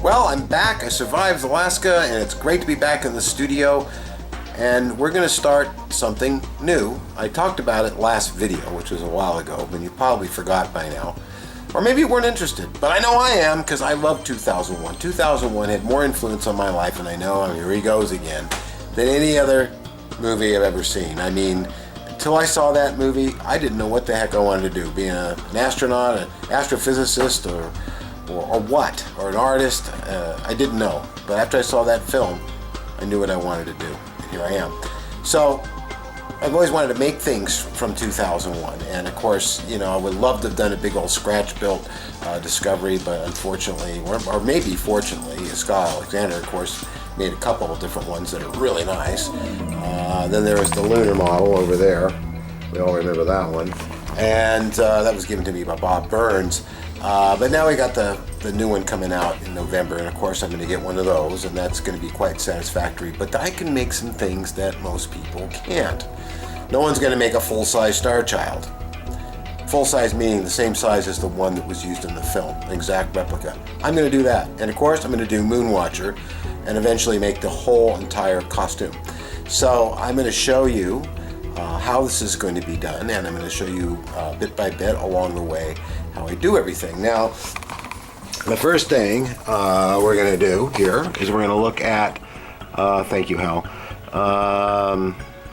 Well, I'm back. I survived Alaska, and it's great to be back in the studio. And we're going to start something new. I talked about it last video, which was a while ago, but you probably forgot by now. Or maybe you weren't interested, but I know I am, because I love 2001. 2001 had more influence on my life, and I know, here he goes again, than any other movie I've ever seen. I mean, until I saw that movie, I didn't know what the heck I wanted to do. Being an astronaut, an astrophysicist, or what, or an artist, I didn't know. But after I saw that film, I knew what I wanted to do, and here I am. So, I've always wanted to make things from 2001, and of course, you know, I would love to have done a big old scratch-built Discovery, but unfortunately, or maybe fortunately, Scott Alexander, of course, made a couple of different ones that are really nice. Then there was the lunar model over there. We all remember that one. And that was given to me by Bob Burns. But now we got the new one coming out in November, and of course I'm going to get one of those, and that's going to be quite satisfactory. But I can make some things that most people can't. No one's going to make a full-size Star Child. Full-size meaning the same size as the one that was used in the film, an exact replica. I'm going to do that. And of course I'm going to do Moonwatcher and eventually make the whole entire costume. So I'm going to show you how this is going to be done, and I'm going to show you bit by bit along the way how I do everything. Now, the first thing we're going to do here is we're going to look at, thank you, Hal.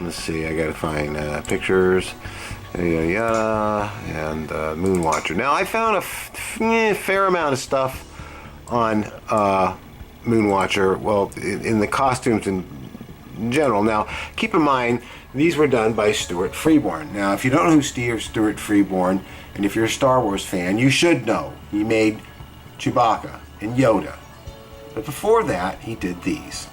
Let's see, I got to find pictures, yada, yada, and Moonwatcher. Now, I found a fair amount of stuff on Moonwatcher, well, in the costumes in general. Now, keep in mind, these were done by Stuart Freeborn. Now, if you don't know who Stuart Freeborn, and if you're a Star Wars fan, you should know. He made Chewbacca and Yoda. But before that, he did these.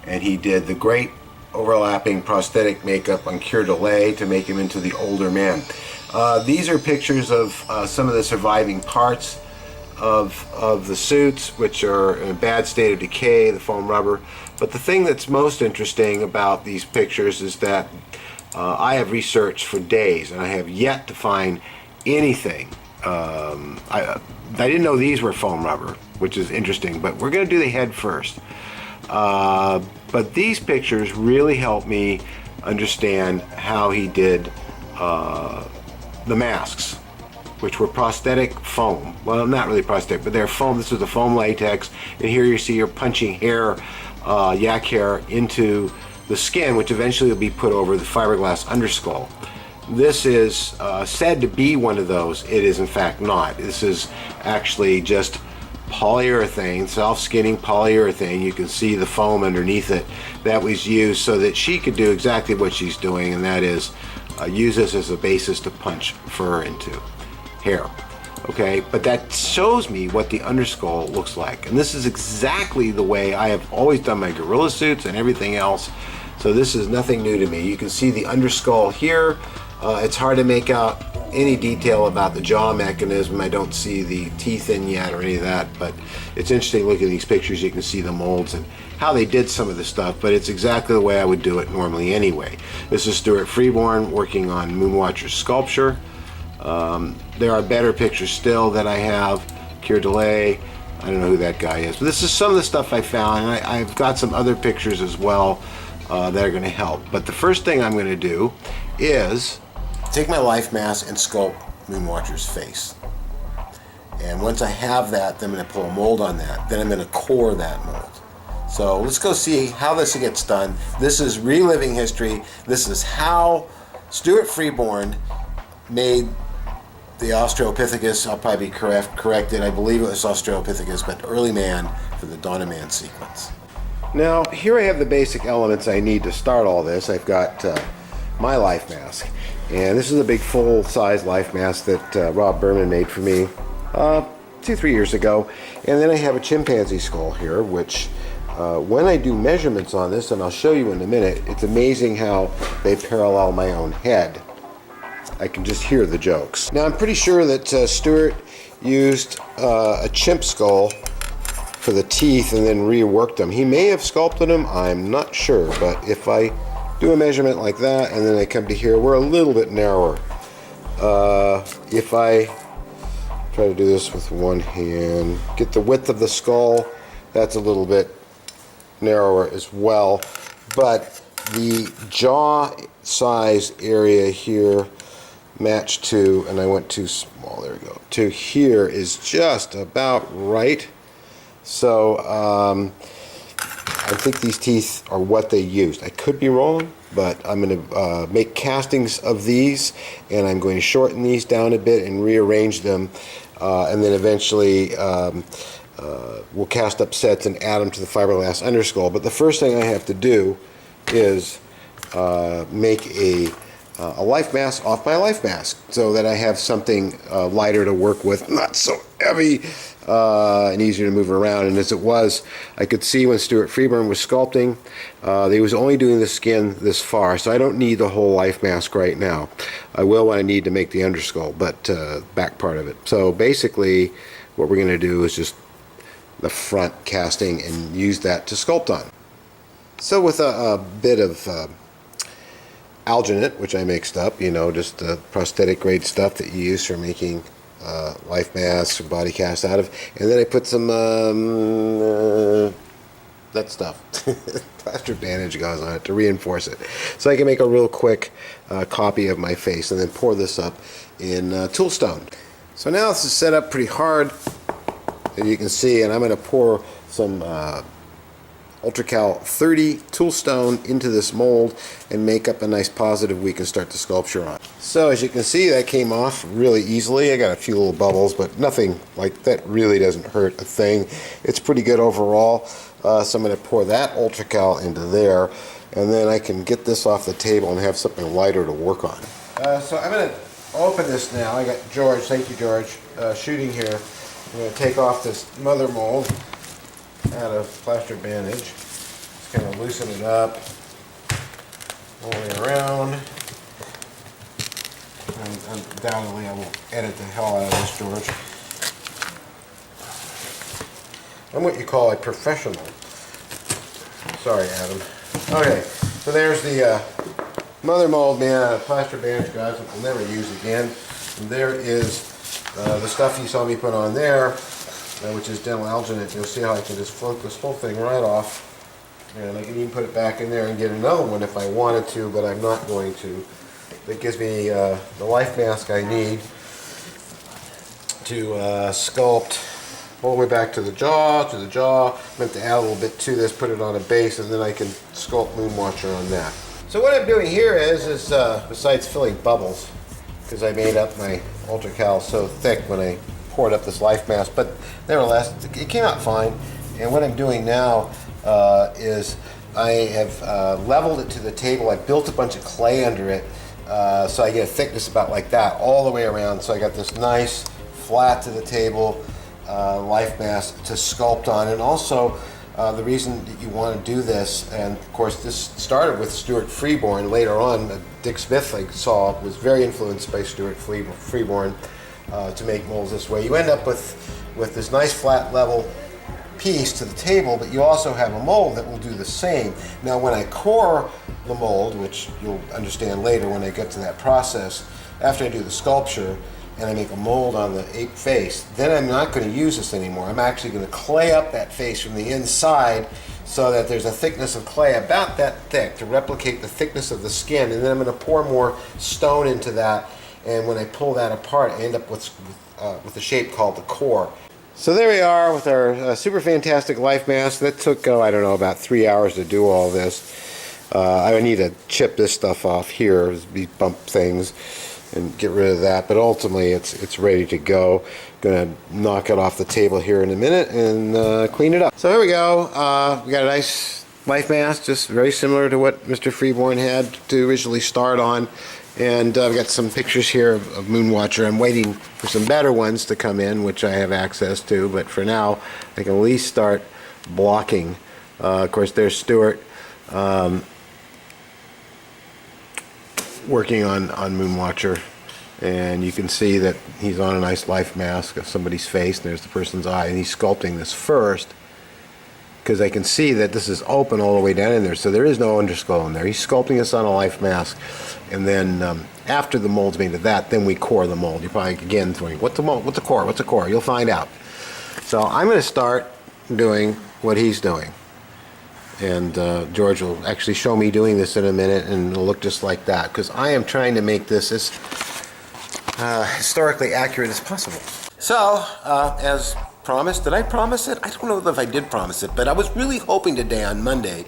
And he did the great overlapping prosthetic makeup on Keir Dullea to make him into the older man. These are pictures of some of the surviving parts of the suits, which are in a bad state of decay, the foam rubber. But the thing that's most interesting about these pictures is that I have researched for days, and I have yet to find anything. I didn't know these were foam rubber, which is interesting, but we're going to do the head first. But these pictures really help me understand how he did the masks, which were prosthetic foam. Well, not really prosthetic, but they're foam. This is a foam latex, and here you see you're punching hair, yak hair, into the skin, which eventually will be put over the fiberglass underskull. This is said to be one of those. It is in fact not. This is actually just polyurethane, self-skinning polyurethane. You can see the foam underneath it that was used so that she could do exactly what she's doing, and that is use this as a basis to punch fur into hair. Okay, but that shows me what the underskull looks like, and this is exactly the way I have always done my gorilla suits and everything else. So this is nothing new to me. You can see the underskull here. It's hard to make out any detail about the jaw mechanism. I don't see the teeth in yet or any of that, but it's interesting looking at these pictures. You can see the molds and how they did some of the stuff, but it's exactly the way I would do it normally anyway. This is Stuart Freeborn working on Moonwatcher's sculpture. There are better pictures still that I have. Keir Dullea, I don't know who that guy is, but this is some of the stuff I found, and I've got some other pictures as well that are going to help. But the first thing I'm going to do is take my life mask and sculpt Moonwatcher's face. And once I have that, then I'm going to pull a mold on that. Then I'm going to core that mold. So let's go see how this gets done. This is reliving history. This is how Stuart Freeborn made the Australopithecus. I'll probably be corrected. I believe it was Australopithecus, but early man for the Dawn of Man sequence. Now, here I have the basic elements I need to start all this. I've got my life mask. And this is a big full-size life mask that Rob Berman made for me 2-3 years ago. And then I have a chimpanzee skull here, which when I do measurements on this, and I'll show you in a minute, it's amazing how they parallel my own head. I can just hear the jokes. Now, I'm pretty sure that Stuart used a chimp skull for the teeth and then reworked them. He may have sculpted them, I'm not sure, but if I do a measurement like that and then I come to here, we're a little bit narrower. If I try to do this with one hand, get the width of the skull That's a little bit narrower as well, but the jaw size area here matched to, and I went too small, there we go, to here is just about right. So I think these teeth are what they used. I could be wrong, but I'm going to make castings of these, and I'm going to shorten these down a bit and rearrange them, and then eventually we'll cast up sets and add them to the fiberglass underskull. But the first thing I have to do is make a life mask off my life mask, so that I have something lighter to work with, not so heavy and easier to move around. And as it was, I could see when Stuart Freeborn was sculpting, he was only doing the skin this far, so I don't need the whole life mask right now. I will when I need to make the underskull, but back part of it. So basically what we're going to do is just the front casting and use that to sculpt on. So with a bit of alginate, which I mixed up, you know, just prosthetic grade stuff that you use for making life masks or body casts out of, and then I put some that stuff, plaster bandage gauze on it to reinforce it, so I can make a real quick copy of my face, and then pour this up in toolstone. So now this is set up pretty hard, as you can see, and I'm going to pour some UltraCal 30 toolstone into this mold and make up a nice positive we can start the sculpture on. So as you can see, that came off really easily. I got a few little bubbles, but nothing like that, really doesn't hurt a thing. It's pretty good overall. So I'm going to pour that UltraCal into there, and then I can get this off the table and have something lighter to work on. So I'm going to open this now. I got George, thank you George, shooting here. I'm going to take off this mother mold out of plaster bandage. Just kind of loosen it up all the way around. And undoubtedly I will edit the hell out of this, George. I'm what you call a professional. Sorry, Adam. Okay, so there's the mother mold made out of plaster bandage gauze that we'll never use again. And there is the stuff you saw me put on there, which is dental alginate. You'll see how I can just float this whole thing right off, and I can even put it back in there and get another one if I wanted to, but I'm not going to. That gives me the life mask I need to sculpt all the way back to the jaw, I meant to add a little bit to this, put it on a base, and then I can sculpt Moonwatcher on that. So what I'm doing here is besides filling bubbles, because I made up my UltraCal so thick when I poured up this life mask, but nevertheless it came out fine. And what I'm doing now is I have leveled it to the table. I built a bunch of clay under it, so I get a thickness about like that all the way around. So I got this nice flat to the table life mask to sculpt on. And also the reason that you want to do this, and of course this started with Stuart Freeborn. Later on, Dick Smith, I saw, was very influenced by Stuart Freeborn to make molds this way. You end up with this nice flat level piece to the table, but you also have a mold that will do the same. Now when I core the mold, which you'll understand later when I get to that process, after I do the sculpture and I make a mold on the ape face, then I'm not going to use this anymore. I'm actually going to clay up that face from the inside so that there's a thickness of clay about that thick to replicate the thickness of the skin, and then I'm going to pour more stone into that, and when I pull that apart I end up with a shape called the core. So there we are with our super fantastic life mask. That took, I don't know, about 3 hours to do all this. I need to chip this stuff off here, these bump things, and get rid of that, but ultimately it's ready to go. Gonna knock it off the table here in a minute and clean it up. So here we go. We got a nice life mask, just very similar to what Mr. Freeborn had to originally start on. And I've got some pictures here of Moonwatcher. I'm waiting for some better ones to come in, which I have access to, but for now I can at least start blocking. Of course, there's Stuart working on Moonwatcher, and you can see that he's on a nice life mask of somebody's face, and there's the person's eye, and he's sculpting this first because I can see that this is open all the way down in there, so there is no underskull in there. He's sculpting this on a life mask, and then after the mold's made of that, then we core the mold. You're probably again thinking, what's the mold? What's a core? What's a core? You'll find out. So I'm going to start doing what he's doing. And George will actually show me doing this in a minute, and it'll look just like that, because I am trying to make this as historically accurate as possible. So, as promised, did I promise it? I don't know if I did promise it, but I was really hoping today on Monday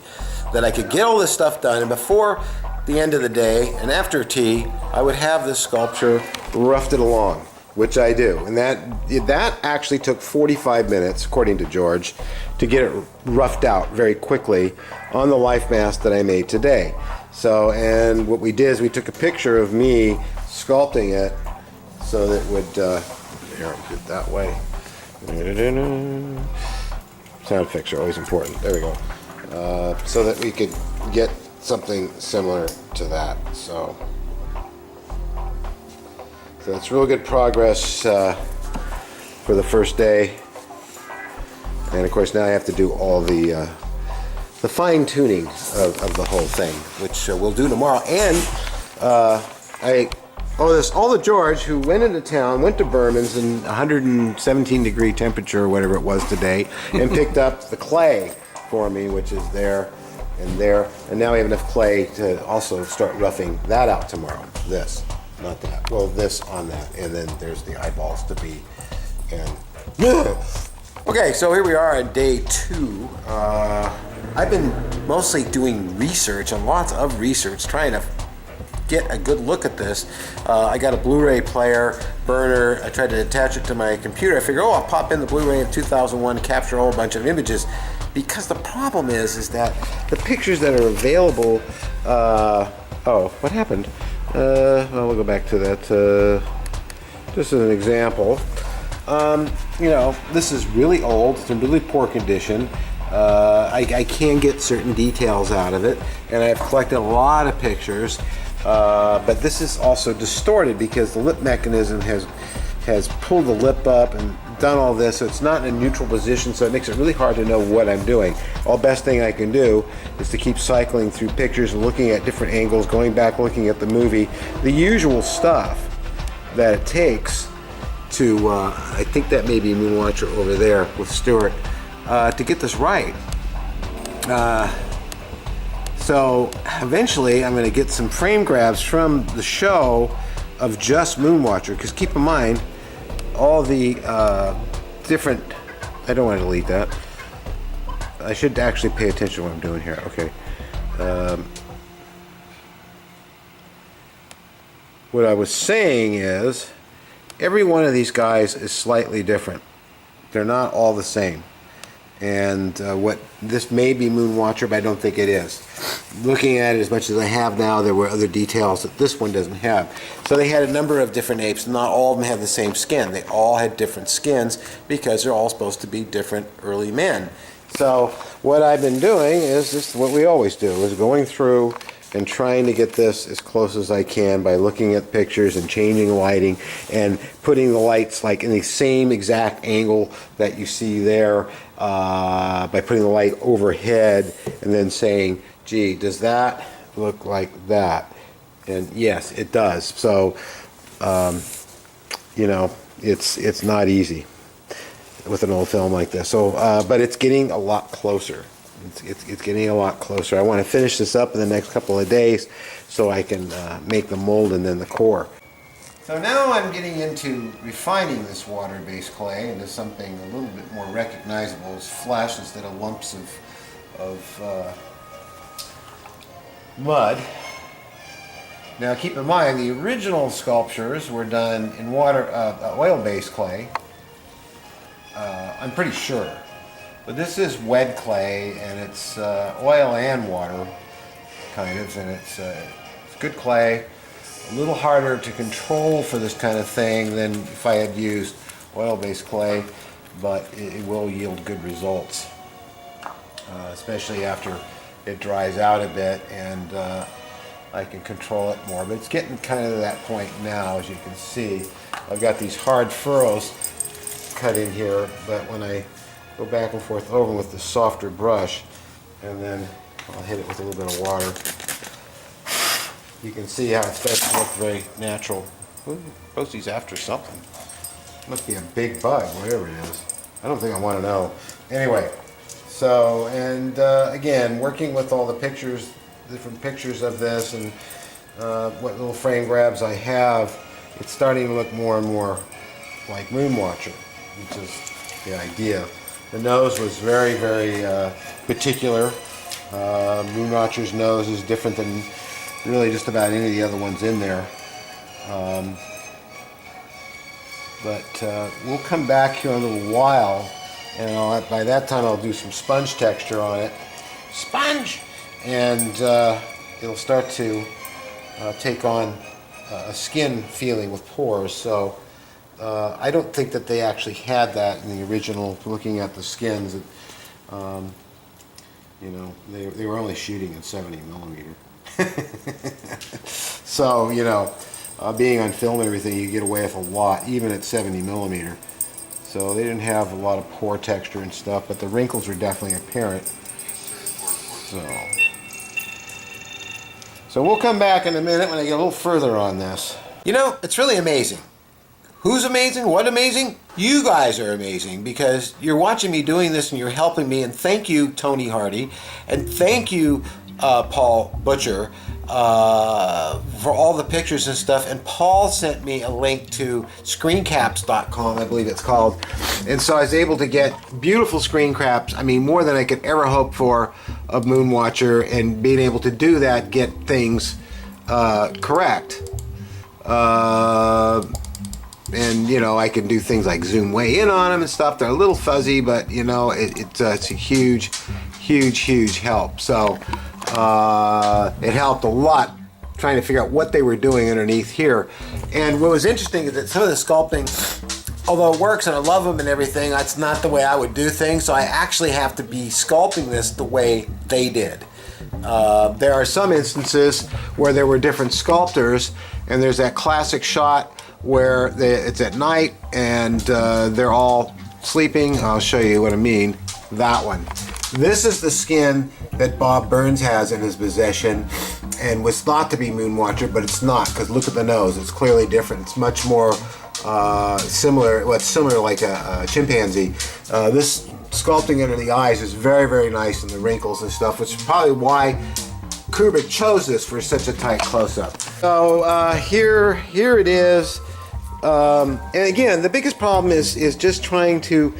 that I could get all this stuff done, and before the end of the day and after tea, I would have this sculpture roughed it along, which I do. And that actually took 45 minutes, according to George, to get it roughed out very quickly on the life mask that I made today. So, and what we did is we took a picture of me sculpting it so that it would, here, I'll get that way. Sound effects are always important. There we go. So that we could get something similar to that. So that's real good progress for the first day. And of course now I have to do all the fine-tuning of the whole thing, which we'll do tomorrow. And I owe this all to George, who went into town, went to Berman's in 117 degree temperature or whatever it was today, and picked up the clay for me, which is there and there. And now we have enough clay to also start roughing that out tomorrow. This, not that. Well, this on that. And then there's the eyeballs to be. And okay, so here we are on day 2. I've been mostly doing research, and lots of research, trying to get a good look at this. I got a Blu-ray player, burner. I tried to attach it to my computer. I figured, I'll pop in the Blu-ray of 2001, capture a whole bunch of images. Because the problem is that the pictures that are available, oh, what happened? Well, we'll go back to that. Just as an example, you know, this is really old. It's in really poor condition. I can get certain details out of it, and I've collected a lot of pictures. But this is also distorted because the lip mechanism has pulled the lip up and done all this, so it's not in a neutral position, so it makes it really hard to know what I'm doing. All best thing I can do is to keep cycling through pictures and looking at different angles, going back, looking at the movie, the usual stuff that it takes to, I think that may be Moonwatcher over there with Stuart, to get this right. So eventually I'm going to get some frame grabs from the show of just Moonwatcher, because keep in mind, all the different, I don't want to delete that. I should actually pay attention to what I'm doing here. Okay. What I was saying is, every one of these guys is slightly different. They're not all the same. And what this may be Moonwatcher, but I don't think it is. Looking at it as much as I have now, there were other details that this one doesn't have. So they had a number of different apes. Not all of them have the same skin. They all had different skins because they're all supposed to be different early men. So what I've been doing is just what we always do, is going through and trying to get this as close as I can by looking at pictures and changing lighting and putting the lights like in the same exact angle that you see there, by putting the light overhead and then saying, gee, does that look like that? And yes, it does. So, you know, it's not easy with an old film like this. So, but it's getting a lot closer. It's getting a lot closer. I want to finish this up in the next couple of days so I can make the mold and then the core. So now I'm getting into refining this water-based clay into something a little bit more recognizable as flesh instead of lumps of mud. Now keep in mind, the original sculptures were done in oil-based clay. I'm pretty sure. But this is wet clay, and it's oil and water, kind of, and it's good clay. A little harder to control for this kind of thing than if I had used oil-based clay, but it will yield good results, especially after it dries out a bit and I can control it more. But it's getting kind of to that point now, as you can see. I've got these hard furrows cut in here, but when I go back and forth over with the softer brush, and then I'll hit it with a little bit of water, you can see how it starts to look very natural. Ooh, suppose he's after something. Must be a big bug, whatever it is. I don't think I want to know. Anyway, so, and again, working with all the pictures, different pictures of this, and what little frame grabs I have, it's starting to look more and more like Moonwatcher, which is the idea. The nose was very, very particular. Moonwatcher's nose is different than really just about any of the other ones in there. But we'll come back here in a little while, and by that time I'll do some sponge texture on it. Sponge! And it'll start to take on a skin feeling with pores. So I don't think that they actually had that in the original, looking at the skins. You know, they were only shooting at 70 millimeter. So, you know, being on film and everything, you get away with a lot, even at 70 millimeter. So they didn't have a lot of pore texture and stuff, but the wrinkles are definitely apparent. So we'll come back in a minute when I get a little further on this. You know, it's really amazing. Who's amazing? What amazing? You guys are amazing, because you're watching me doing this and you're helping me, and thank you, Tony Hardy, and thank you, Paul Butcher, for all the pictures and stuff. And Paul sent me a link to screencaps.com, I believe it's called, and so I was able to get beautiful screen caps. I mean, more than I could ever hope for of Moonwatcher, and being able to do that, get things correct. And you know, I can do things like zoom way in on them and stuff. They're a little fuzzy, but you know, it's a huge help. So it helped a lot trying to figure out what they were doing underneath here. And what was interesting is that some of the sculpting, although it works and I love them and everything, that's not the way I would do things. So I actually have to be sculpting this the way they did. There are some instances where there were different sculptors, and there's that classic shot where it's at night and they're all sleeping. I'll show you what I mean. That one. This is the skin that Bob Burns has in his possession, and was thought to be Moonwatcher, but it's not, because look at the nose. It's clearly different. It's much more similar. Well, it's similar like a chimpanzee. This sculpting under the eyes is very, very nice, and the wrinkles and stuff, which is probably why Kubrick chose this for such a tight close-up. So here it is. And again, the biggest problem is just trying to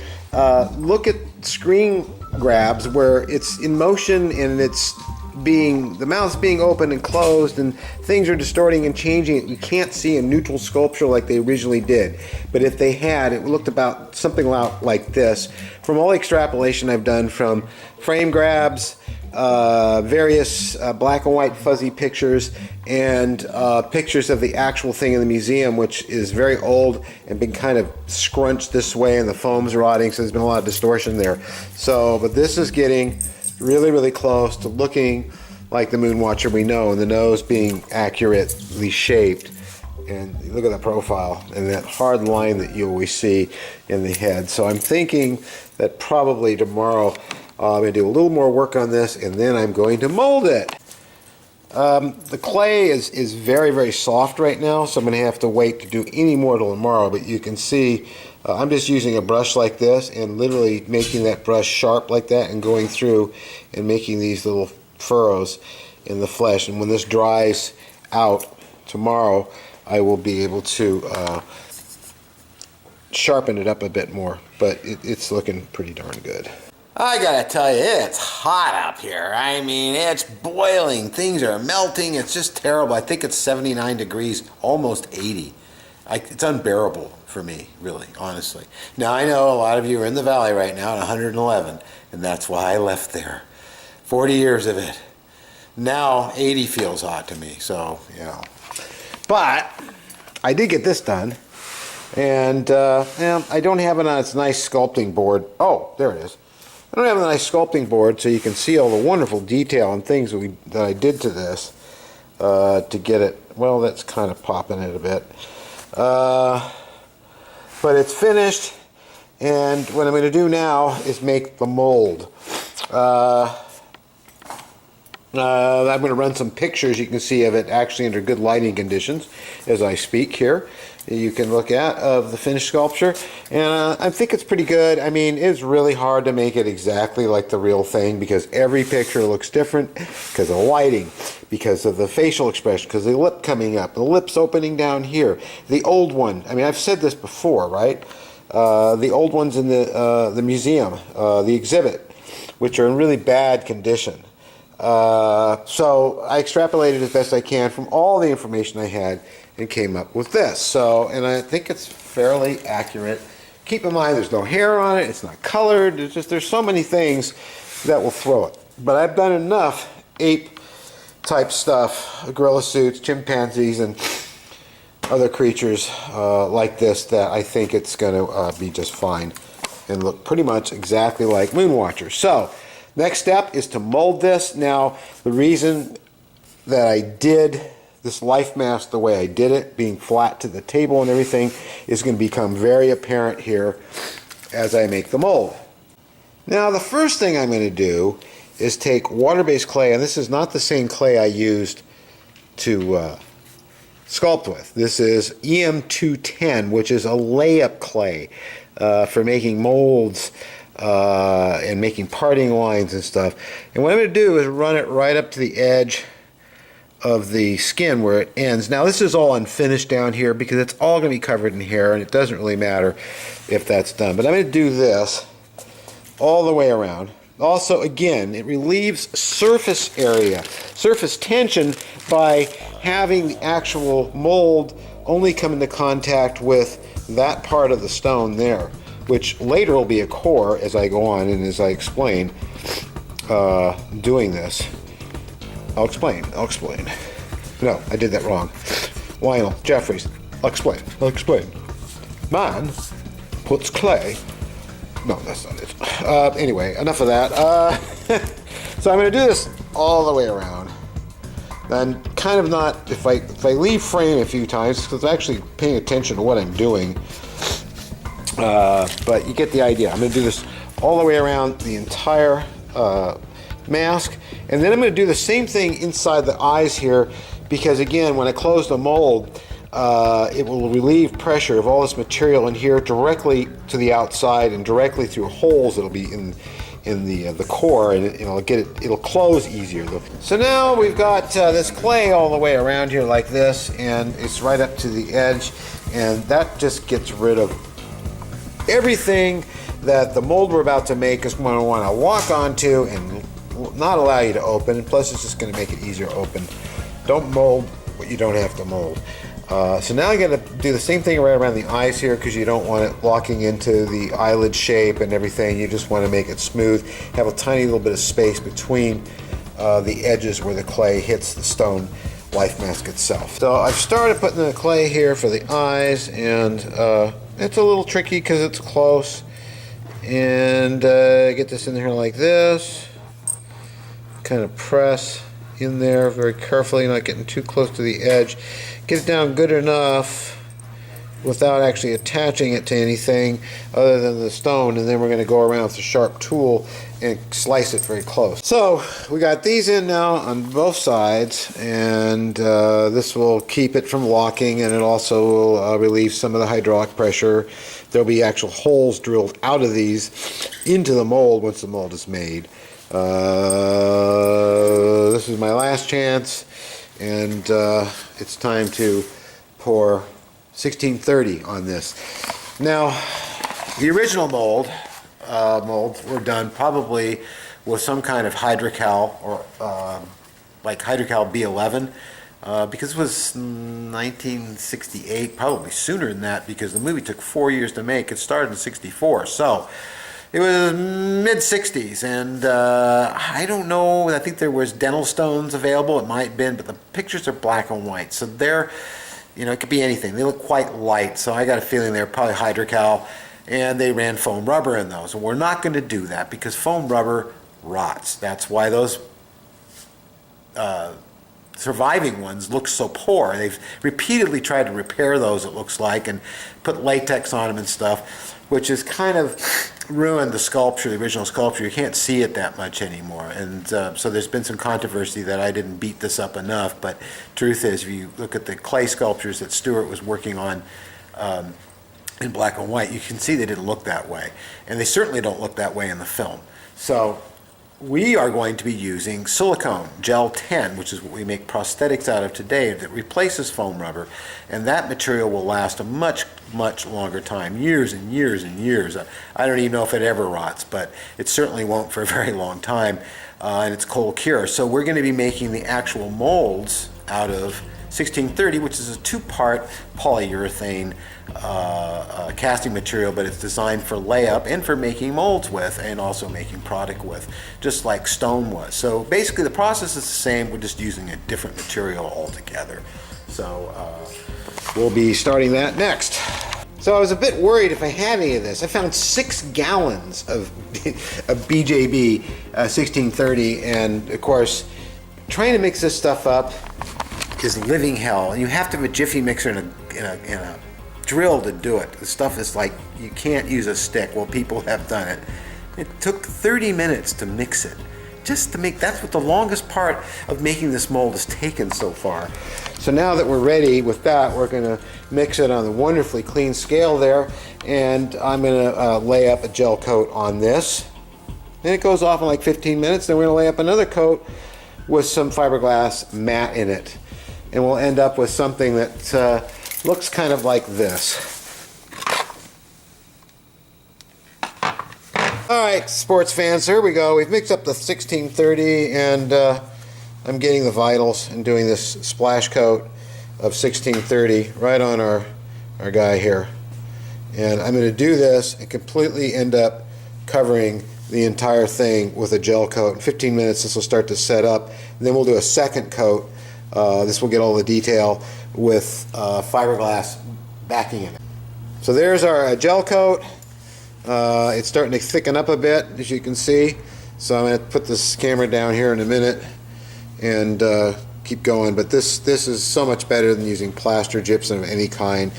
look at screen grabs where it's in motion and the mouth's being open and closed and things are distorting and changing. You can't see a neutral sculpture like they originally did. But if they had, it looked about something like this. From all the extrapolation I've done from frame grabs, various black and white fuzzy pictures, and pictures of the actual thing in the museum, which is very old and been kind of scrunched this way, and the foam's rotting, so there's been a lot of distortion there. So, but this is getting really, really close to looking like the Moonwatcher we know, and the nose being accurately shaped. And look at the profile and that hard line that you always see in the head. So I'm thinking that probably tomorrow I'm going to do a little more work on this, and then I'm going to mold it. The clay is very, very soft right now, so I'm going to have to wait to do any more till tomorrow. But you can see I'm just using a brush like this and literally making that brush sharp like that and going through and making these little furrows in the flesh. And when this dries out tomorrow, I will be able to sharpen it up a bit more. But it's looking pretty darn good. I gotta tell you, it's hot up here. I mean, it's boiling. Things are melting. It's just terrible. I think it's 79 degrees, almost 80. It's unbearable for me, really, honestly. Now, I know a lot of you are in the valley right now at 111, and that's why I left there. 40 years of it. Now, 80 feels hot to me, so, you know. But I did get this done, and I don't have it on its nice sculpting board. Oh, there it is. I don't have a nice sculpting board, so you can see all the wonderful detail and things that I did to this to get it. Well, that's kind of popping it a bit. But it's finished, and what I'm going to do now is make the mold. I'm going to run some pictures you can see of it actually under good lighting conditions as I speak here. You can look at of the finished sculpture, and I think it's pretty good. I mean, it's really hard to make it exactly like the real thing because every picture looks different because of lighting, because of the facial expression, because of the lip coming up, the lips opening down here. The old one, I mean, I've said this before, right? The old ones in the museum, the exhibit, which are in really bad condition. So I extrapolated as best I can from all the information I had and came up with this. So, and I think it's fairly accurate. Keep in mind there's no hair on it, it's not colored, it's just there's so many things that will throw it. But I've done enough ape type stuff, gorilla suits, chimpanzees, and other creatures like this that I think it's going to be just fine and look pretty much exactly like Moonwatcher. So, next step is to mold this. Now, the reason that I did this life mask the way I did it, being flat to the table and everything, is going to become very apparent here as I make the mold. Now, the first thing I'm going to do is take water-based clay, and this is not the same clay I used to sculpt with. This is EM210, which is a layup clay for making molds and making parting lines and stuff. And what I'm going to do is run it right up to the edge of the skin where it ends. Now this is all unfinished down here because it's all going to be covered in hair, and it doesn't really matter if that's done. But I'm going to do this all the way around. Also, again, it relieves surface area, surface tension, by having the actual mold only come into contact with that part of the stone there, which later will be a core as I go on and as I explain doing this. I'll explain. No, I did that wrong. Lionel Jeffries. I'll explain. Man puts clay. No, that's not it. Anyway, enough of that. So I'm going to do this all the way around. I'm kind of not, if I leave frame a few times, because I'm actually paying attention to what I'm doing. But you get the idea. I'm going to do this all the way around the entire mask, and then I'm going to do the same thing inside the eyes here, because again, when I close the mold, it will relieve pressure of all this material in here directly to the outside and directly through holes that'll be in the core, and it'll close easier. So now we've got this clay all the way around here like this, and it's right up to the edge, and that just gets rid of everything that the mold we're about to make is going to want to walk onto and not allow you to open. And plus, it's just going to make it easier to open. Don't mold what you don't have to mold. So now I'm going to do the same thing right around the eyes here, because you don't want it locking into the eyelid shape and everything. You just want to make it smooth, have a tiny little bit of space between the edges where the clay hits the stone life mask itself. So I've started putting the clay here for the eyes, and it's a little tricky because it's close. And get this in here like this. Kind of press in there very carefully, not getting too close to the edge. Get it down good enough without actually attaching it to anything other than the stone, and then we're going to go around with a sharp tool and slice it very close. So we got these in now on both sides, and this will keep it from locking, and it also will relieve some of the hydraulic pressure. There'll be actual holes drilled out of these into the mold once the mold is made. This is my last chance, and it's time to pour 1630 on this. Now, the original molds were done probably with some kind of hydrocal, or like hydrocal B11, because it was 1968, probably sooner than that, because the movie took 4 years to make. It started in 64, so it was mid-60s, and I don't know, I think there was dental stones available, it might have been, but the pictures are black and white, so they're, it could be anything. They look quite light, so I got a feeling they're probably hydrocal, and they ran foam rubber in those. And we're not going to do that because foam rubber rots. That's why those surviving ones look so poor. They've repeatedly tried to repair those, it looks like, and put latex on them and stuff, which has kind of ruined the sculpture, the original sculpture. You can't see it that much anymore. And so there's been some controversy that I didn't beat this up enough, but truth is, if you look at the clay sculptures that Stuart was working on in black and white, you can see they didn't look that way. And they certainly don't look that way in the film. So we are going to be using silicone gel 10, which is what we make prosthetics out of today, that replaces foam rubber, and that material will last a much longer time, years and years and years. I don't even know if it ever rots, but it certainly won't for a very long time, and it's cold cure. So we're going to be making the actual molds out of 1630, which is a two-part polyurethane casting material, but it's designed for layup and for making molds with, and also making product with, just like stone was. So basically the process is the same, we're just using a different material altogether. So we'll be starting that next. So I was a bit worried if I had any of this. I found 6 gallons of BJB 1630, and of course trying to mix this stuff up is living hell. And you have to have a jiffy mixer and a drill to do it. The stuff is like, you can't use a stick. Well, people have done it. It took 30 minutes to mix it. Just to make, that's what the longest part of making this mold has taken so far. So now that we're ready with that, we're gonna mix it on the wonderfully clean scale there, and I'm gonna lay up a gel coat on this. Then it goes off in like 15 minutes, then we're gonna lay up another coat with some fiberglass mat in it. And we'll end up with something that looks kind of like this. All right, sports fans, here we go. We've mixed up the 1630, and I'm getting the vitals and doing this splash coat of 1630 right on our guy here. And I'm going to do this and completely end up covering the entire thing with a gel coat. In 15 minutes, this will start to set up. And then we'll do a second coat. This will get all the detail with fiberglass backing in it. So there's our gel coat. It's starting to thicken up a bit, as you can see. So I'm going to put this camera down here in a minute and keep going. But this is so much better than using plaster gypsum of any kind,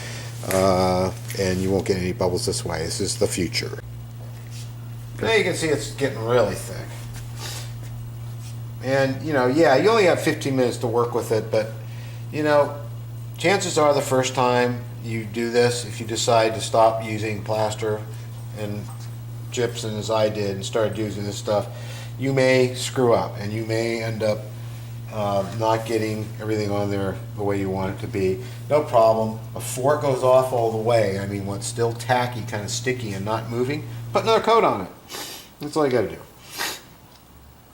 and you won't get any bubbles this way. This is the future. Now you can see it's getting really thick. And, you know, yeah, you only have 15 minutes to work with it, but, you know, chances are the first time you do this, if you decide to stop using plaster and gypsum as I did and started using this stuff, you may screw up and you may end up not getting everything on there the way you want it to be. No problem. Before it goes off all the way, I mean, when it's still tacky, kind of sticky and not moving, put another coat on it. That's all you got to do.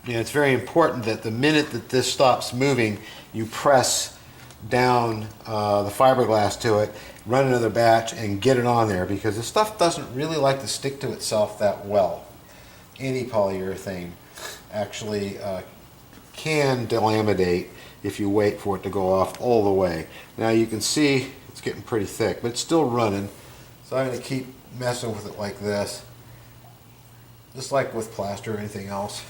And it's very important that the minute that this stops moving, you press down the fiberglass to it, run another batch, and get it on there, because the stuff doesn't really like to stick to itself that well. Any polyurethane actually can delaminate if you wait for it to go off all the way. Now you can see it's getting pretty thick, but it's still running. So I'm going to keep messing with it like this, just like with plaster or anything else.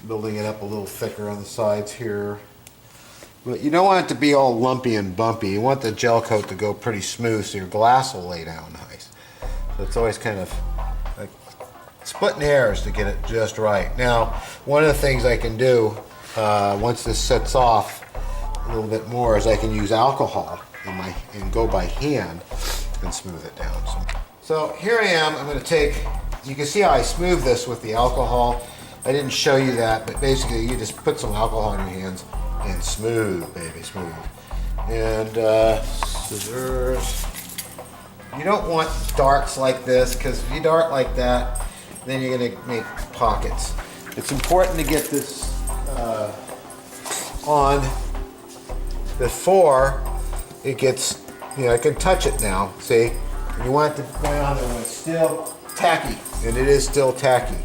Building it up a little thicker on the sides here. But you don't want it to be all lumpy and bumpy. You want the gel coat to go pretty smooth so your glass will lay down nice. So it's always kind of like splitting hairs to get it just right. Now, one of the things I can do once this sets off a little bit more is I can use alcohol and go by hand and smooth it down. So here I am. I'm going to take, you can see how I smooth this with the alcohol. I didn't show you that, but basically you just put some alcohol in your hands and smooth, baby, smooth. And scissors. You don't want darts like this, because if you dart like that, then you're going to make pockets. It's important to get this on before it gets, you know, I can touch it now, see? And you want it to go on there when it's still tacky, and it is still tacky.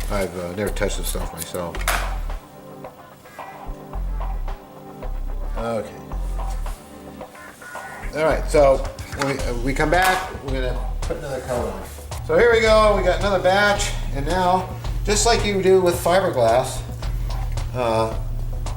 I've never touched this stuff myself. Okay. All right, so when we come back, we're gonna put another coat on. So here we go, we got another batch, and now, just like you do with fiberglass,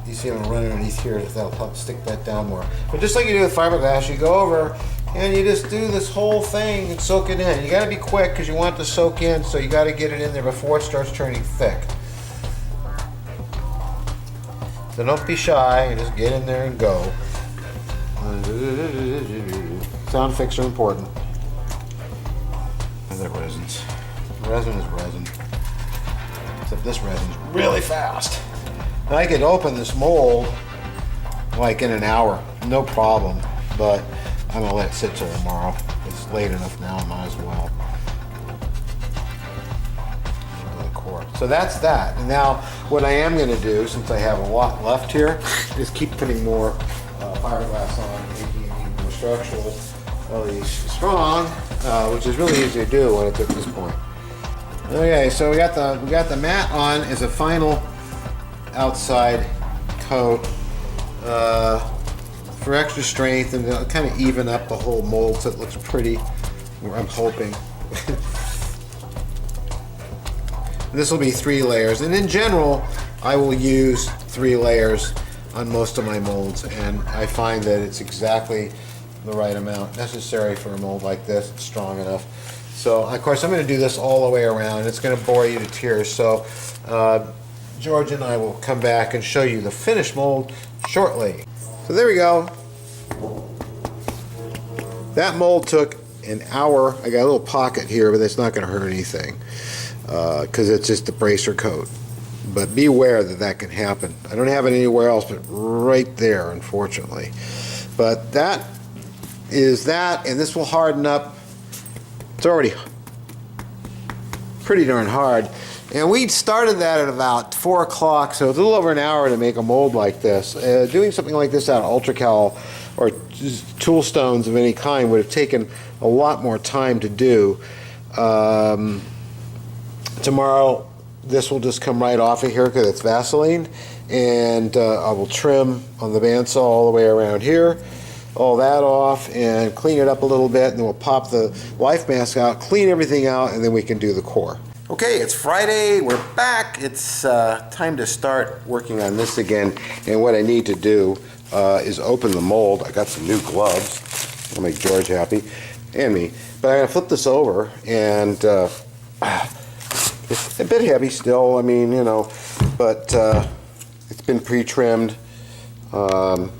you see I'm running underneath here, that'll help stick that down more. But just like you do with fiberglass, you go over and you just do this whole thing and soak it in. You gotta be quick because you want it to soak in, so you gotta get it in there before it starts turning thick. So don't be shy, and just get in there and go. Sound effects are important. And they're resins. Resin is resin. Except this resin's really fast. And I could open this mold like in an hour, no problem. But I'm gonna let it sit till tomorrow. It's late enough now, I might as well. So that's that. And now what I am gonna do, since I have a lot left here, is keep putting more fiberglass on, making it even more structural, at least strong, which is really easy to do when it's at this point. Okay, so we got the mat on as a final outside coat for extra strength and to kind of even up the whole mold so it looks pretty. I'm hoping. This will be 3 layers, and in general, I will use 3 layers on most of my molds, and I find that it's exactly the right amount necessary for a mold like this. It's strong enough. So, of course, I'm going to do this all the way around. It's going to bore you to tears. So, George and I will come back and show you the finished mold shortly. So there we go. That mold took an hour. I got a little pocket here, but it's not going to hurt anything because it's just a bracer coat. But beware that that can happen. I don't have it anywhere else but right there, unfortunately. But that is that, and this will harden up. It's already pretty darn hard. And we started that at about 4 o'clock, so it's a little over an hour to make a mold like this. Doing something like this out of ultracal or tool stones of any kind would have taken a lot more time to do. Tomorrow, this will just come right off of here because it's Vaseline, and I will trim on the bandsaw all the way around here, all that off, and clean it up a little bit, and then we'll pop the life mask out, clean everything out, and then we can do the core. Okay, it's Friday, we're back. It's time to start working on this again, and what I need to do is open the mold. I got some new gloves. I'll make George happy, and me. But I'm going to flip this over, and it's a bit heavy still, I mean, you know, but it's been pre-trimmed. And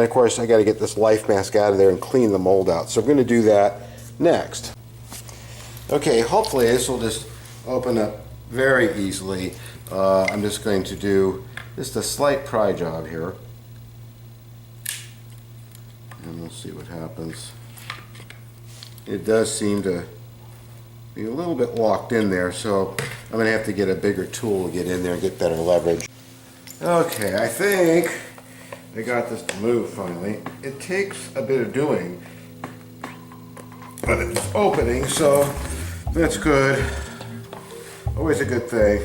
of course, I got to get this life mask out of there and clean the mold out. So I'm going to do that next. Okay, hopefully this will just open up very easily. I'm just going to do just a slight pry job here. And we'll see what happens. It does seem to be a little bit locked in there, so I'm going to have to get a bigger tool to get in there and get better leverage. Okay, I think I got this to move finally. It takes a bit of doing, but it's opening, so that's good. Always a good thing.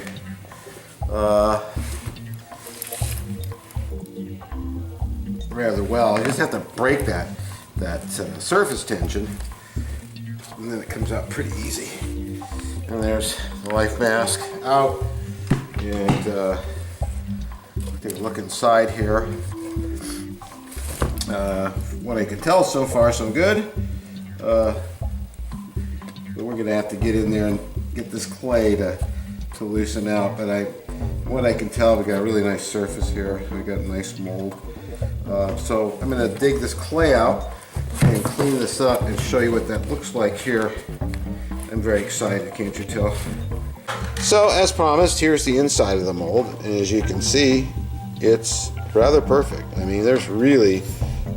Rather well. I just have to break that surface tension, and then it comes out pretty easy. And there's the life mask out, and take a look inside here. What I can tell so far, so good. But we're going to have to get in there and get this clay to loosen out. But what I can tell, we got a really nice surface here. We got a nice mold. So I'm going to dig this clay out and clean this up and show you what that looks like here. I'm very excited, can't you tell? So as promised, here's the inside of the mold, and as you can see, it's rather perfect. I mean, there's really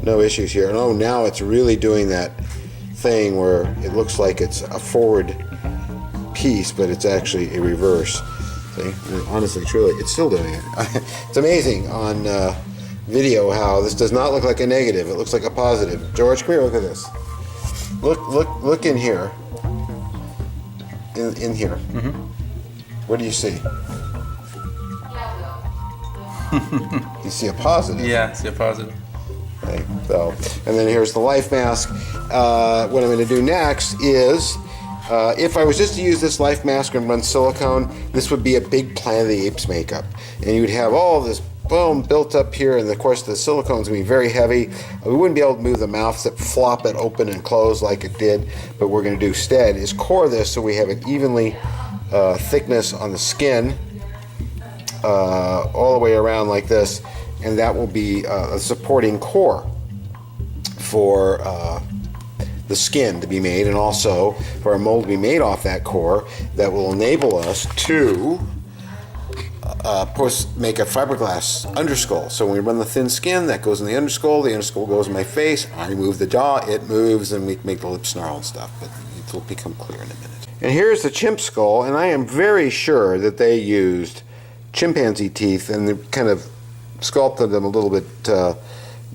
no issues here. And oh, now it's really doing that thing where it looks like it's a forward piece, but it's actually a reverse. See? Honestly, truly, it's still doing it. It's amazing on video how this does not look like a negative. It looks like a positive. George, come here, look at this. Look in here. In here. Mm-hmm. What do you see? You see a positive. Yeah, I see a positive. Okay, so, and then here's the life mask. What I'm going to do next is, if I was just to use this life mask and run silicone, this would be a big Planet of the Apes makeup. And you'd have all this boom built up here, and of course the silicone's going to be very heavy. We wouldn't be able to move the mouths that flop it open and close like it did. But what we're going to do instead is core this so we have an evenly thickness on the skin all the way around like this. And that will be a supporting core for the skin to be made, and also for a mold to be made off that core that will enable us to make a fiberglass underskull. So when we run the thin skin, that goes in the underskull goes in my face, I remove the jaw, it moves, and we can make the lips snarl and stuff, but it will become clear in a minute. And here's the chimp skull, and I am very sure that they used chimpanzee teeth and they kind of sculpted them a little bit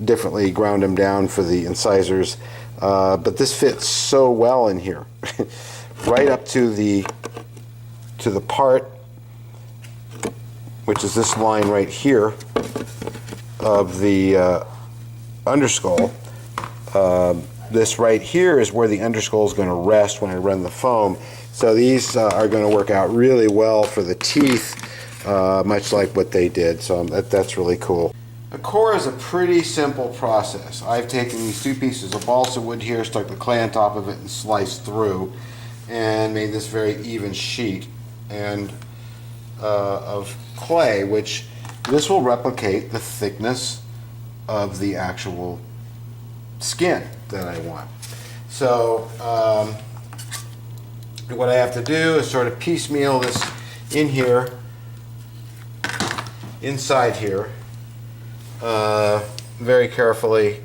differently, ground them down for the incisors, but this fits so well in here, right up to the part, which is this line right here of the underskull. This right here is where the underskull is going to rest when I run the foam. So these are going to work out really well for the teeth, much like what they did. So that's really cool. A core is a pretty simple process. I've taken these two pieces of balsa wood here, stuck the clay on top of it, and sliced through, and made this very even sheet and of clay, which this will replicate the thickness of the actual skin that I want. So what I have to do is sort of piecemeal this in here, inside here, very carefully,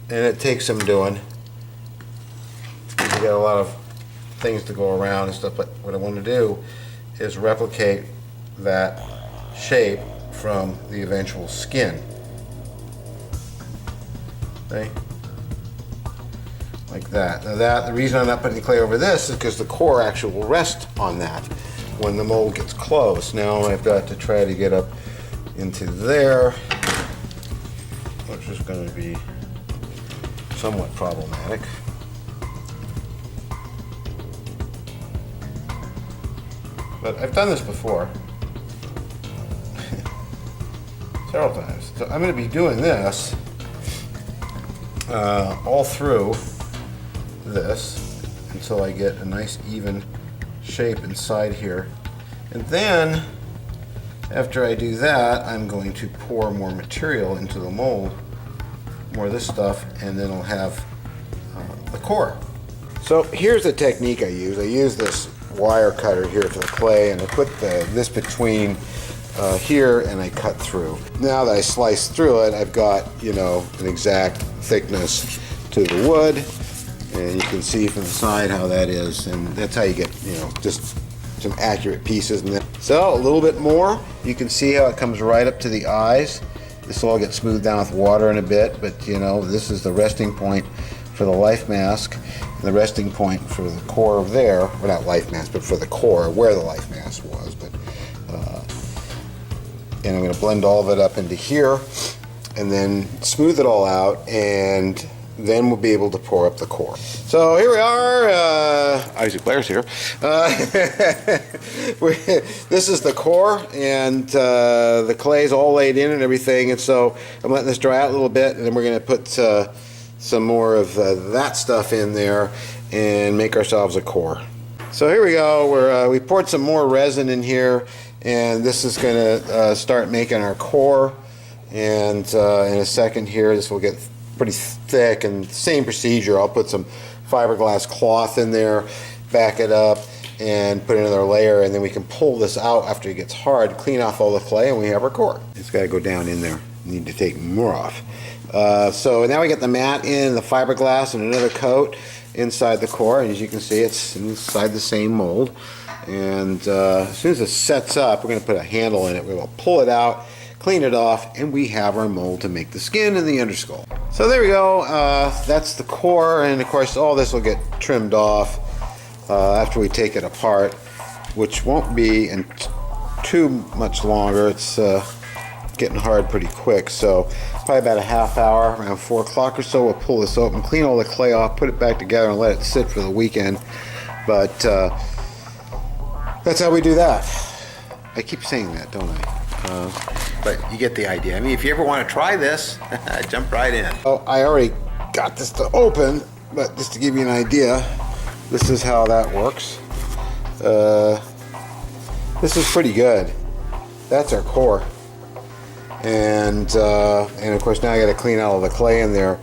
and it takes some doing. You got a lot of things to go around and stuff, but what I want to do is replicate that shape from the eventual skin. Okay? Like that. Now the reason I'm not putting the clay over this is because the core actually will rest on that when the mold gets close. Now I've got to try to get up into there, which is going to be somewhat problematic. But I've done this before several times. So I'm going to be doing this all through this until I get a nice even shape inside here. And then after I do that, I'm going to pour more material into the mold, more of this stuff, and then I'll have the core. So here's the technique I use. I use this wire cutter here for the clay, and I put this between here, and I cut through. Now that I slice through it, I've got, you know, an exact thickness to the wood, and you can see from the side how that is, and that's how you get, you know, just some accurate pieces. And then, so a little bit more, you can see how it comes right up to the eyes. This will all get smoothed down with water in a bit, but you know, this is the resting point for the life mask, and the resting point for the core of there, well, not life mask, but for the core where the life mask was. But and I'm going to blend all of it up into here, and then smooth it all out, and then we'll be able to pour up the core. So here we are, Isaac Blair's here. This is the core, and the clay's all laid in and everything, and so I'm letting this dry out a little bit, and then we're going to put some more of that stuff in there and make ourselves a core. So here we go, we poured some more resin in here, and this is going to start making our core, and in a second here this will get pretty thick, and same procedure. I'll put some fiberglass cloth in there, back it up, and put another layer, and then we can pull this out after it gets hard, clean off all the clay, and we have our core. It's got to go down in there. Need to take more off. So now we get the mat in, the fiberglass, and another coat inside the core, and as you can see, it's inside the same mold. And as soon as it sets up, we're going to put a handle in it. We will pull it out, clean it off, and we have our mold to make the skin and the underskull. So there we go. That's the core, and of course all this will get trimmed off after we take it apart, which won't be in too much longer. It's getting hard pretty quick. So probably about a half hour, around 4 o'clock or so, we'll pull this open, clean all the clay off, put it back together, and let it sit for the weekend. But that's how we do that. I keep saying that, don't I? But you get the idea. I mean, if you ever want to try this, jump right in. Oh, I already got this to open, but just to give you an idea, this is how that works. This is pretty good. That's our core. And of course now I got to clean out all the clay in there.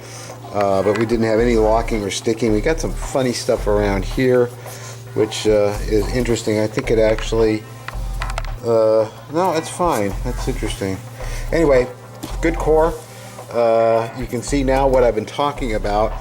But we didn't have any locking or sticking. We got some funny stuff around here, which is interesting. I think it actually, no, it's fine. That's interesting. Anyway, good core. You can see now what I've been talking about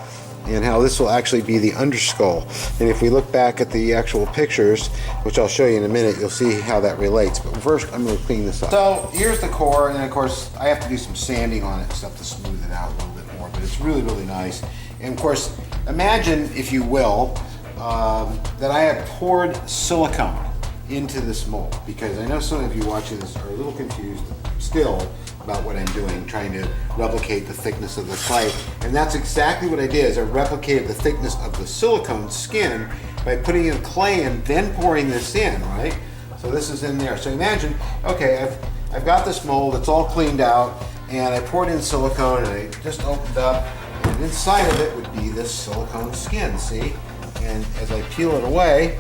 and how this will actually be the underskull. And if we look back at the actual pictures, which I'll show you in a minute, you'll see how that relates. But first, I'm going to clean this up. So here's the core, and of course, I have to do some sanding on it and stuff to smooth it out a little bit more, but it's really, really nice. And of course, imagine, if you will, that I have poured silicone into this mold, because I know some of you watching this are a little confused still about what I'm doing, trying to replicate the thickness of the clay. And that's exactly what I did, is I replicated the thickness of the silicone skin by putting in clay and then pouring this in, right? So this is in there. So imagine, okay, I've got this mold, it's all cleaned out, and I poured in silicone and I just opened up, and inside of it would be this silicone skin, see? And as I peel it away,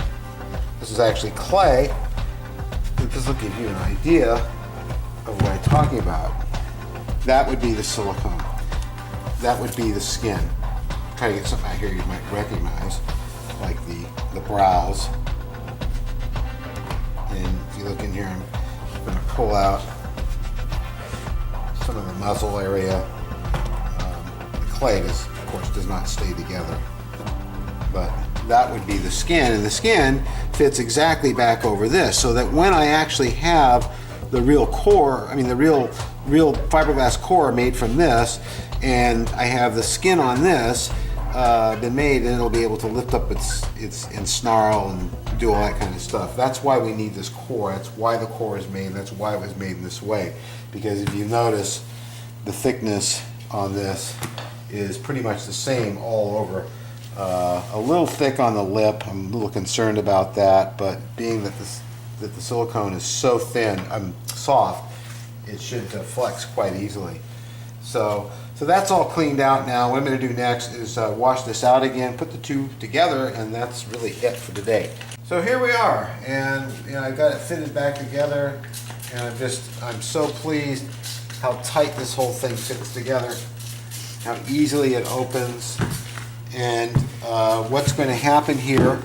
this is actually clay, but this will give you an idea of what I'm talking about. That would be the silicone. That would be the skin. Try to get something out here you might recognize, like the brows. And if you look in here, I'm going to pull out some of the muzzle area. The clay, of course, does not stay together. But that would be the skin, and the skin fits exactly back over this, so that when I actually have the real core, I mean the real fiberglass core made from this, and I have the skin on this been made, and it'll be able to lift up its and snarl and do all that kind of stuff. That's why we need this core. That's why the core is made. That's why it was made in this way. Because if you notice, the thickness on this is pretty much the same all over. A little thick on the lip. I'm a little concerned about that, but being that the silicone is so thin, soft, it should flex quite easily. So that's all cleaned out now. What I'm going to do next is wash this out again, put the two together, and that's really it for today. So here we are, and I got it fitted back together, and I'm so pleased how tight this whole thing fits together, how easily it opens. And what's going to happen here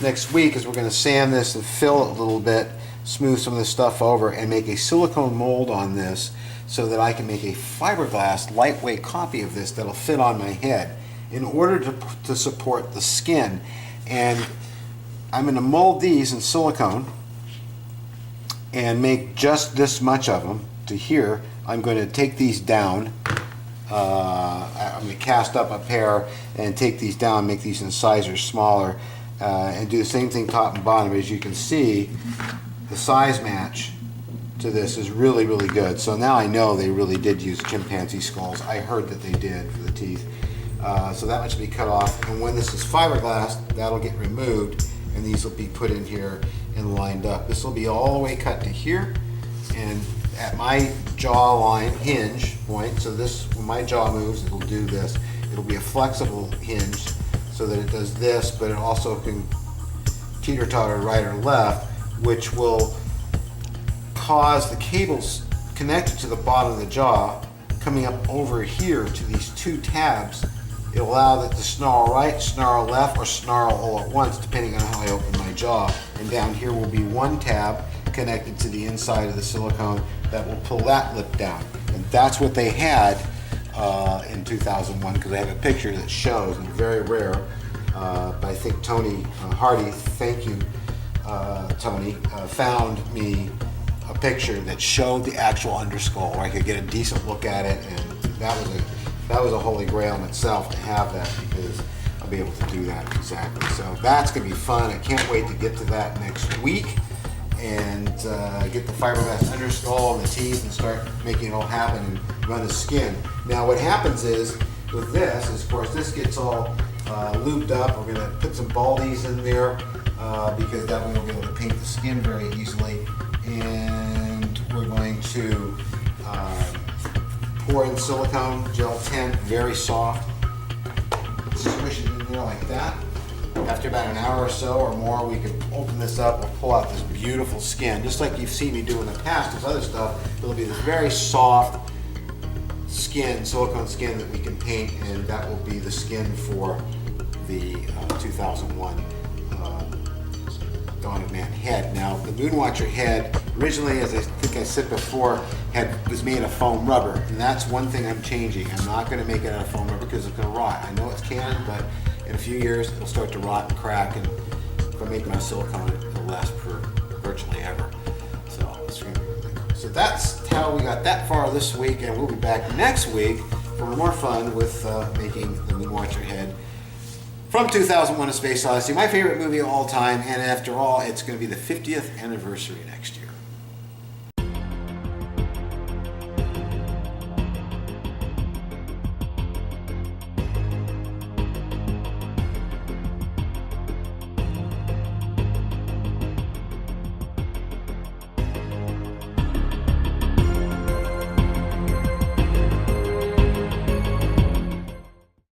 next week is we're going to sand this and fill it a little bit, smooth some of this stuff over, and make a silicone mold on this so that I can make a fiberglass lightweight copy of this that'll fit on my head in order to support the skin. And I'm going to mold these in silicone and make just this much of them to here. I'm going to take these down. I'm going to cast up a pair and take these down, make these incisors smaller, and do the same thing top and bottom. As you can see, the size match to this is really, really good. So now I know they really did use chimpanzee skulls. I heard that they did for the teeth. So that much will be cut off. And when this is fiberglass, that'll get removed, and these will be put in here and lined up. This will be all the way cut to here, and at my jaw line hinge point, so this, when my jaw moves, it'll do this. It'll be a flexible hinge so that it does this, but it also can teeter-totter right or left, which will cause the cables connected to the bottom of the jaw coming up over here to these two tabs. It'll allow that to snarl right, snarl left, or snarl all at once, depending on how I open my jaw. And down here will be one tab connected to the inside of the silicone that will pull that lip down. And that's what they had in 2001, because I have a picture that shows, and very rare, but I think Tony Hardy, thank you Tony, found me a picture that showed the actual underskull where I could get a decent look at it, and that was a holy grail in itself to have that, because I'll be able to do that exactly. So that's going to be fun. I can't wait to get to that next week. and get the fiberglass underskull and the teeth and start making it all happen and run the skin. Now what happens is, with this, of course, this gets all lubed up. We're going to put some baldies in there because that way we'll be able to paint the skin very easily. And we're going to pour in silicone gel tint, very soft. Squish it in there like that. After about an hour or so or more, we can open this up and pull out this beautiful skin. Just like you've seen me do in the past, this other stuff, it'll be this very soft skin, silicone skin that we can paint, and that will be the skin for the 2001 Dawn of Man head. Now, the Moonwatcher head, originally, as I think I said before, was made of foam rubber, and that's one thing I'm changing. I'm not going to make it out of foam rubber because it's going to rot. I know it's canon, but in a few years, it'll start to rot and crack, and if I make my silicone, it'll last for virtually ever. So that's how we got that far this week, and we'll be back next week for more fun with making the Moonwatcher head from 2001: A Space Odyssey, my favorite movie of all time, and after all, it's going to be the 50th anniversary next year.